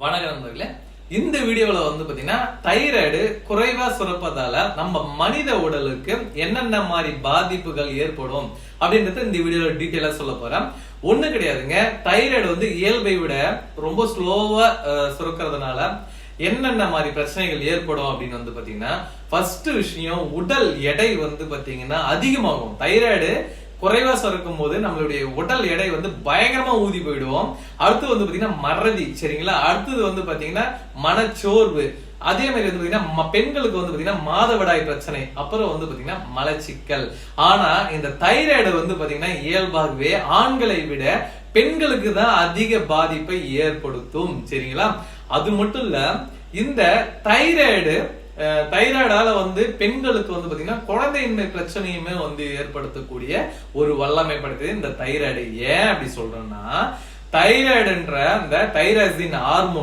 வணக்கம் நண்பர்களே. இந்த வீடியோல வந்து பாத்தீங்கன்னா தைராய்டு குறைவா சுரப்பதால நம்ம மனித உடலுக்கு என்னென்ன மாதிரி பாதிப்புகள் ஏற்படும் அப்படின்றத இந்த வீடியோல டீட்டெயிலா சொல்ல போறேன். ஒண்ணு கிடையாதுங்க, தைராய்டு வந்து இயல்பை விட ரொம்ப ஸ்லோவா சுரக்கிறதுனால என்னென்ன மாதிரி பிரச்சனைகள் ஏற்படும் அப்படின்னு வந்து பாத்தீங்கன்னா, ஃபர்ஸ்ட் விஷயம் உடல் எடை வந்து பாத்தீங்கன்னா அதிகமாகும். தைராய்டு குறைவா சுரக்கும் போது நம்மளுடைய உடல் எடை வந்து பயங்கரமா ஊதி போயிடுவோம். அடுத்து வந்து பாத்தீங்கன்னா மறதி, சரிங்களா? அடுத்தது வந்து பாத்தீங்கன்னா மனச்சோர்வு, அதே மாதிரி வந்து பாத்தீங்கன்னா பெண்களுக்கு வந்து பாத்தீங்கன்னா மாதவிடாய் பிரச்சனை, அப்புறம் வந்து பாத்தீங்கன்னா மலச்சிக்கல். ஆனா இந்த தைராய்டு வந்து பாத்தீங்கன்னா இயல்பாகவே ஆண்களை விட பெண்களுக்கு தான் அதிக பாதிப்பை ஏற்படுத்தும், சரிங்களா? அது மட்டும் இல்ல, இந்த தைராய்டால வந்து பெண்களுக்கு வந்து பாத்தீங்கன்னா குழந்தையின்மை பிரச்சனையுமே வந்து ஏற்படுத்தக்கூடிய ஒரு வல்லமை படுத்துது இந்த தைராய்டு. ஏன் அப்படி சொல்றேன்னா, தைராய்டுன்ற அந்த தைராக்சின் ஹார்மோன்